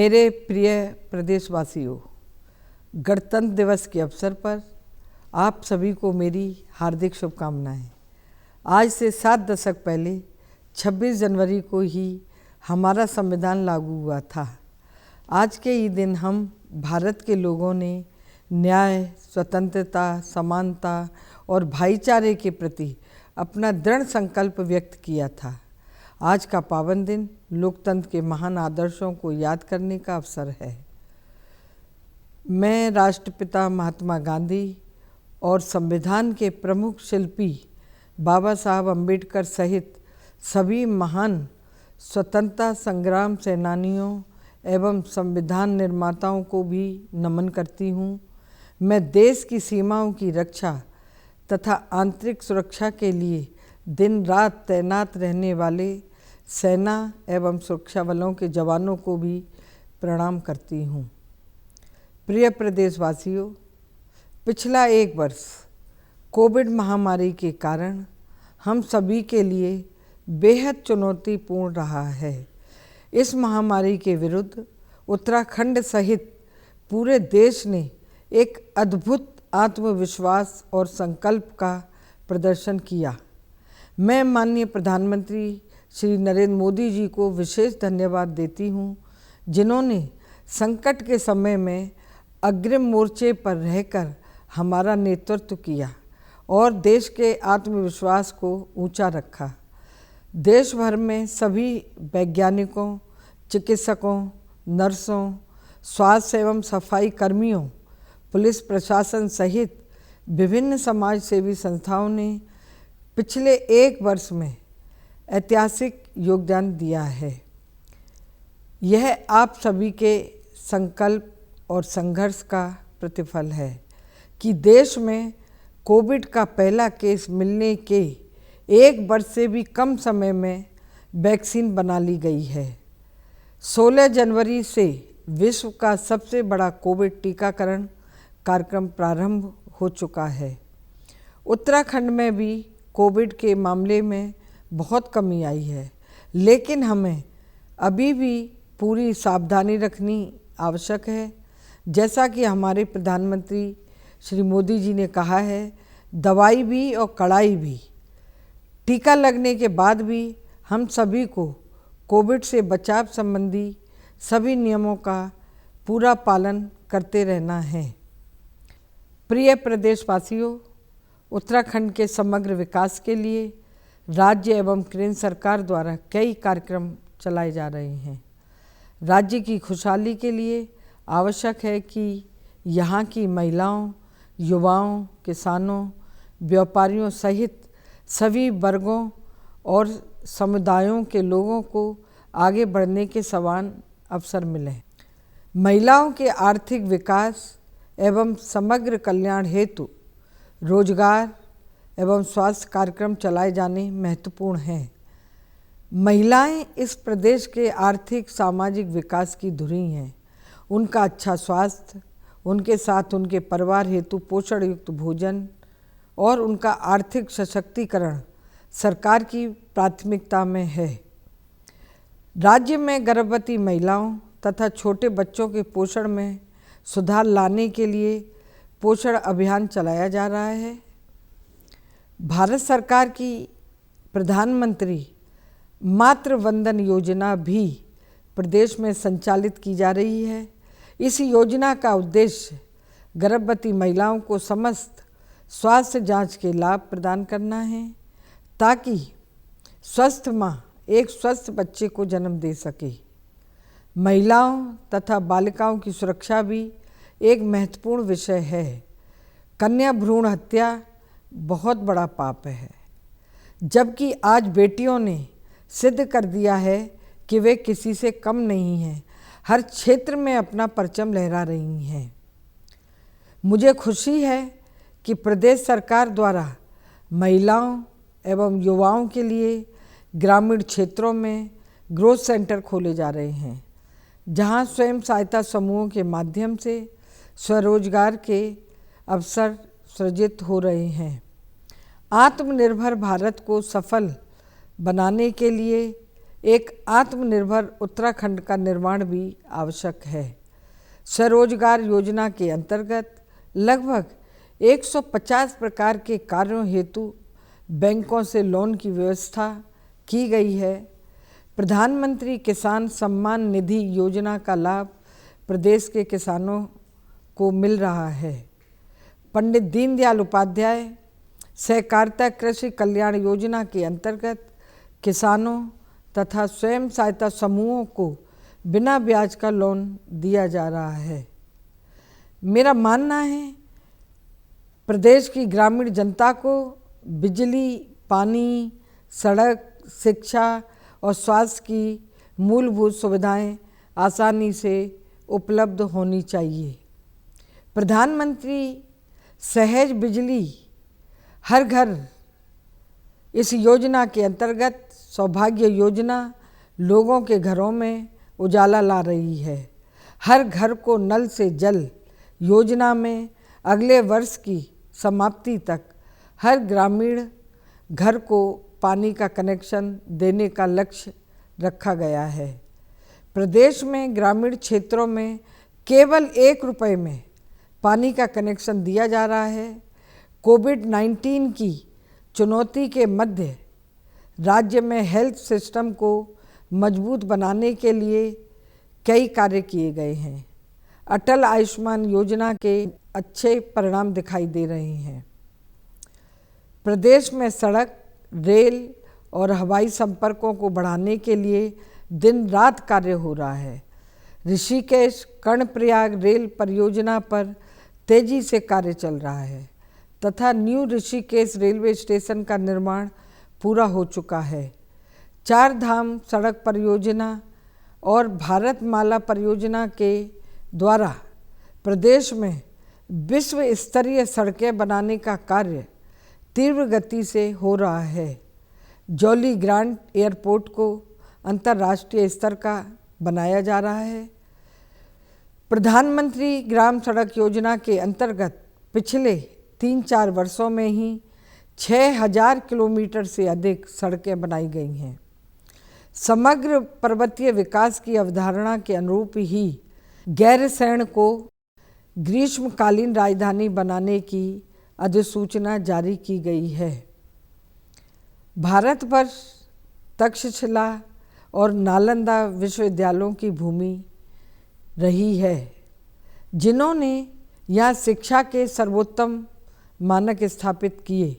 मेरे प्रिय प्रदेशवासियों, गणतंत्र दिवस के अवसर पर आप सभी को मेरी हार्दिक शुभकामनाएं। आज से 7 दशक पहले 26 जनवरी को ही हमारा संविधान लागू हुआ था। आज के ही दिन हम भारत के लोगों ने न्याय, स्वतंत्रता, समानता और भाईचारे के प्रति अपना दृढ़ संकल्प व्यक्त किया था। आज का पावन दिन लोकतंत्र के महान आदर्शों को याद करने का अवसर है। मैं राष्ट्रपिता महात्मा गांधी और संविधान के प्रमुख शिल्पी बाबा साहब अम्बेडकर सहित सभी महान स्वतंत्रता संग्राम सेनानियों एवं संविधान निर्माताओं को भी नमन करती हूँ। मैं देश की सीमाओं की रक्षा तथा आंतरिक सुरक्षा के लिए दिन रात तैनात रहने वाले सेना एवं सुरक्षा बलों के जवानों को भी प्रणाम करती हूँ। प्रिय प्रदेशवासियों, पिछला 1 वर्ष कोविड महामारी के कारण हम सभी के लिए बेहद चुनौतीपूर्ण रहा है। इस महामारी के विरुद्ध उत्तराखंड सहित पूरे देश ने एक अद्भुत आत्मविश्वास और संकल्प का प्रदर्शन किया। मैं माननीय प्रधानमंत्री श्री नरेंद्र मोदी जी को विशेष धन्यवाद देती हूँ, जिन्होंने संकट के समय में अग्रिम मोर्चे पर रहकर हमारा नेतृत्व किया और देश के आत्मविश्वास को ऊंचा रखा। देश भर में सभी वैज्ञानिकों, चिकित्सकों, नर्सों, स्वास्थ्य एवं सफाई कर्मियों, पुलिस प्रशासन सहित विभिन्न समाज सेवी संस्थाओं ने पिछले 1 वर्ष में ऐतिहासिक योगदान दिया है। यह आप सभी के संकल्प और संघर्ष का प्रतिफल है कि देश में कोविड का पहला केस मिलने के 1 वर्ष से भी कम समय में वैक्सीन बना ली गई है। 16 जनवरी से विश्व का सबसे बड़ा कोविड टीकाकरण कार्यक्रम प्रारंभ हो चुका है। उत्तराखंड में भी कोविड के मामले में बहुत कमी आई है, लेकिन हमें अभी भी पूरी सावधानी रखनी आवश्यक है। जैसा कि हमारे प्रधानमंत्री श्री मोदी जी ने कहा है, दवाई भी और कड़ाई भी। टीका लगने के बाद भी हम सभी को कोविड से बचाव संबंधी सभी नियमों का पूरा पालन करते रहना है। प्रिय प्रदेशवासियों, उत्तराखंड के समग्र विकास के लिए राज्य एवं केंद्र सरकार द्वारा कई कार्यक्रम चलाए जा रहे हैं। राज्य की खुशहाली के लिए आवश्यक है कि यहाँ की महिलाओं, युवाओं, किसानों, व्यापारियों सहित सभी वर्गों और समुदायों के लोगों को आगे बढ़ने के समान अवसर मिलें। महिलाओं के आर्थिक विकास एवं समग्र कल्याण हेतु रोजगार एवं स्वास्थ्य कार्यक्रम चलाए जाने महत्वपूर्ण हैं। महिलाएं इस प्रदेश के आर्थिक सामाजिक विकास की धुरी हैं। उनका अच्छा स्वास्थ्य, उनके साथ उनके परिवार हेतु पोषण युक्त भोजन और उनका आर्थिक सशक्तिकरण सरकार की प्राथमिकता में है। राज्य में गर्भवती महिलाओं तथा छोटे बच्चों के पोषण में सुधार लाने के लिए पोषण अभियान चलाया जा रहा है। भारत सरकार की प्रधानमंत्री मातृ वंदन योजना भी प्रदेश में संचालित की जा रही है। इस योजना का उद्देश्य गर्भवती महिलाओं को समस्त स्वास्थ्य जांच के लाभ प्रदान करना है, ताकि स्वस्थ मां एक स्वस्थ बच्चे को जन्म दे सके। महिलाओं तथा बालिकाओं की सुरक्षा भी एक महत्वपूर्ण विषय है। कन्या भ्रूण हत्या बहुत बड़ा पाप है, जबकि आज बेटियों ने सिद्ध कर दिया है कि वे किसी से कम नहीं हैं। हर क्षेत्र में अपना परचम लहरा रही हैं। मुझे खुशी है कि प्रदेश सरकार द्वारा महिलाओं एवं युवाओं के लिए ग्रामीण क्षेत्रों में ग्रोथ सेंटर खोले जा रहे हैं, जहां स्वयं सहायता समूहों के माध्यम से स्वरोजगार के अवसर सृजित हो रहे हैं। आत्मनिर्भर भारत को सफल बनाने के लिए एक आत्मनिर्भर उत्तराखंड का निर्माण भी आवश्यक है। स्वरोजगार योजना के अंतर्गत लगभग 150 प्रकार के कार्यों हेतु बैंकों से लोन की व्यवस्था की गई है। प्रधानमंत्री किसान सम्मान निधि योजना का लाभ प्रदेश के किसानों को मिल रहा है। पंडित दीनदयाल उपाध्याय सहकारिता कृषि कल्याण योजना के अंतर्गत किसानों तथा स्वयं सहायता समूहों को बिना ब्याज का लोन दिया जा रहा है। मेरा मानना है प्रदेश की ग्रामीण जनता को बिजली, पानी, सड़क, शिक्षा और स्वास्थ्य की मूलभूत सुविधाएं आसानी से उपलब्ध होनी चाहिए। प्रधानमंत्री सहज बिजली हर घर इस योजना के अंतर्गत सौभाग्य योजना लोगों के घरों में उजाला ला रही है। हर घर को नल से जल योजना में अगले वर्ष की समाप्ति तक हर ग्रामीण घर को पानी का कनेक्शन देने का लक्ष्य रखा गया है। प्रदेश में ग्रामीण क्षेत्रों में केवल 1 रुपये में पानी का कनेक्शन दिया जा रहा है। कोविड-19 की चुनौती के मध्य राज्य में हेल्थ सिस्टम को मजबूत बनाने के लिए कई कार्य किए गए हैं। अटल आयुष्मान योजना के अच्छे परिणाम दिखाई दे रहे हैं। प्रदेश में सड़क, रेल और हवाई संपर्कों को बढ़ाने के लिए दिन रात कार्य हो रहा है। ऋषिकेश कर्णप्रयाग रेल परियोजना पर तेजी से कार्य चल रहा है तथा न्यू ऋषिकेश रेलवे स्टेशन का निर्माण पूरा हो चुका है। 4 धाम सड़क परियोजना और भारतमाला परियोजना के द्वारा प्रदेश में विश्व स्तरीय सड़कें बनाने का कार्य तीव्र गति से हो रहा है। जौली ग्रांट एयरपोर्ट को अंतर्राष्ट्रीय स्तर का बनाया जा रहा है। प्रधानमंत्री ग्राम सड़क योजना के अंतर्गत पिछले 3-4 वर्षों में ही 6000 किलोमीटर से अधिक सड़कें बनाई गई हैं। समग्र पर्वतीय विकास की अवधारणा के अनुरूप ही गैरसैंण को ग्रीष्मकालीन राजधानी बनाने की अधिसूचना जारी की गई है। भारतवर्ष तक्षशिला और नालंदा विश्वविद्यालयों की भूमि रही है, जिन्होंने यहाँ शिक्षा के सर्वोत्तम मानक स्थापित किए।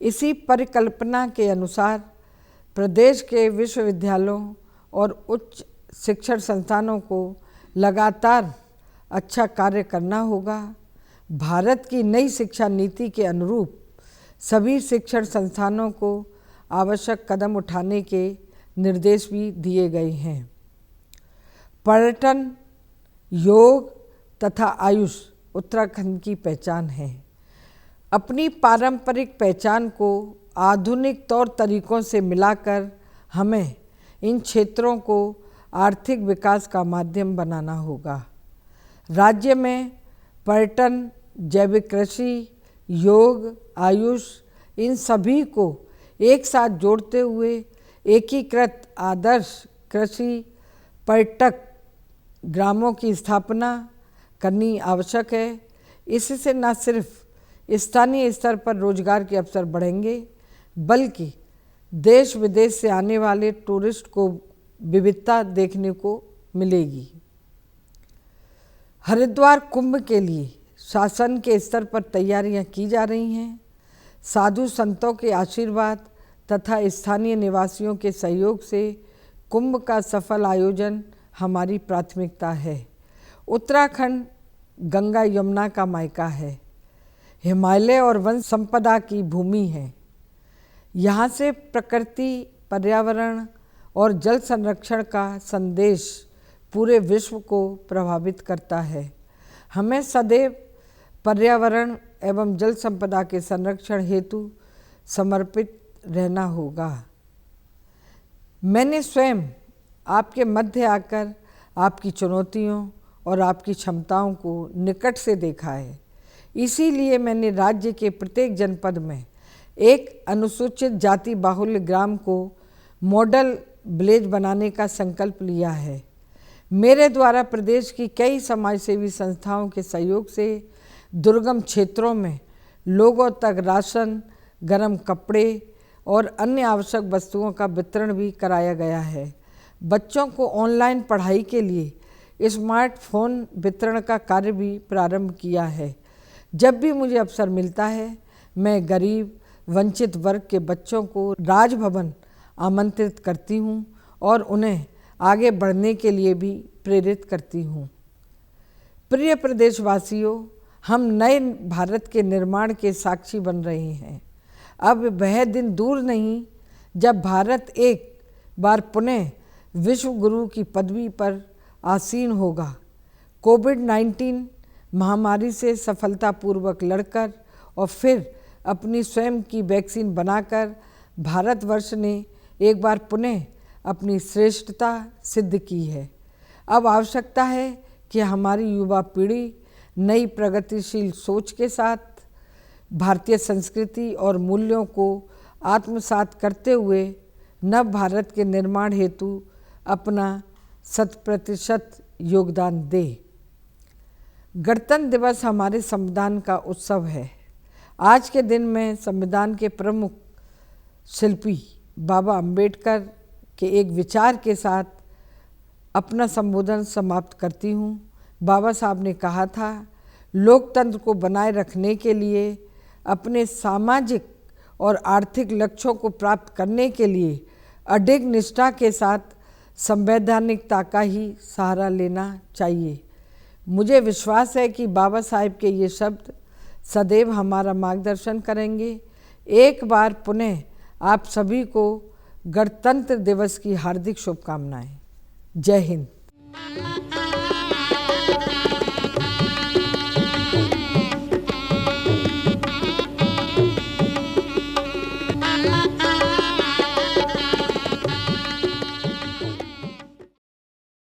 इसी परिकल्पना के अनुसार प्रदेश के विश्वविद्यालयों और उच्च शिक्षण संस्थानों को लगातार अच्छा कार्य करना होगा। भारत की नई शिक्षा नीति के अनुरूप सभी शिक्षण संस्थानों को आवश्यक कदम उठाने के निर्देश भी दिए गए हैं। पर्यटन, योग तथा आयुष उत्तराखंड की पहचान है। अपनी पारंपरिक पहचान को आधुनिक तौर तरीकों से मिलाकर हमें इन क्षेत्रों को आर्थिक विकास का माध्यम बनाना होगा। राज्य में पर्यटन, जैविक कृषि, योग, आयुष इन सभी को एक साथ जोड़ते हुए एकीकृत आदर्श कृषि पर्यटक ग्रामों की स्थापना करनी आवश्यक है। इससे न सिर्फ स्थानीय स्तर पर रोजगार के अवसर बढ़ेंगे, बल्कि देश विदेश से आने वाले टूरिस्ट को विविधता देखने को मिलेगी। हरिद्वार कुंभ के लिए शासन के स्तर पर तैयारियां की जा रही हैं। साधु संतों के आशीर्वाद तथा स्थानीय निवासियों के सहयोग से कुंभ का सफल आयोजन हमारी प्राथमिकता है। उत्तराखंड गंगा यमुना का मायका है, हिमालय और वन संपदा की भूमि है। यहाँ से प्रकृति, पर्यावरण और जल संरक्षण का संदेश पूरे विश्व को प्रभावित करता है। हमें सदैव पर्यावरण एवं जल संपदा के संरक्षण हेतु समर्पित रहना होगा। मैंने स्वयं आपके मध्य आकर आपकी चुनौतियों और आपकी क्षमताओं को निकट से देखा है। इसीलिए मैंने राज्य के प्रत्येक जनपद में एक अनुसूचित जाति बाहुल्य ग्राम को मॉडल ब्लेज बनाने का संकल्प लिया है। मेरे द्वारा प्रदेश की कई समाजसेवी संस्थाओं के सहयोग से दुर्गम क्षेत्रों में लोगों तक राशन, गर्म कपड़े और अन्य आवश्यक वस्तुओं का वितरण भी कराया गया है। बच्चों को ऑनलाइन पढ़ाई के लिए स्मार्टफोन वितरण का कार्य भी प्रारंभ किया है। जब भी मुझे अवसर मिलता है, मैं गरीब वंचित वर्ग के बच्चों को राजभवन आमंत्रित करती हूँ और उन्हें आगे बढ़ने के लिए भी प्रेरित करती हूँ। प्रिय प्रदेशवासियों, हम नए भारत के निर्माण के साक्षी बन रहे हैं। अब वह दिन दूर नहीं जब भारत एक बार पुनः विश्व गुरु की पदवी पर आसीन होगा। कोविड-19 महामारी से सफलतापूर्वक लड़कर और फिर अपनी स्वयं की वैक्सीन बनाकर भारतवर्ष ने एक बार पुनः अपनी श्रेष्ठता सिद्ध की है। अब आवश्यकता है कि हमारी युवा पीढ़ी नई प्रगतिशील सोच के साथ भारतीय संस्कृति और मूल्यों को आत्मसात करते हुए नव भारत के निर्माण हेतु अपना 100% योगदान दे। गणतंत्र दिवस हमारे संविधान का उत्सव है। आज के दिन मैं संविधान के प्रमुख शिल्पी बाबा अंबेडकर के एक विचार के साथ अपना संबोधन समाप्त करती हूँ। बाबा साहब ने कहा था, लोकतंत्र को बनाए रखने के लिए अपने सामाजिक और आर्थिक लक्ष्यों को प्राप्त करने के लिए अडिग निष्ठा के साथ संवैधानिकता का ही सहारा लेना चाहिए। मुझे विश्वास है कि बाबा साहेब के ये शब्द सदैव हमारा मार्गदर्शन करेंगे। एक बार पुनः आप सभी को गणतंत्र दिवस की हार्दिक शुभकामनाएं। जय हिंद।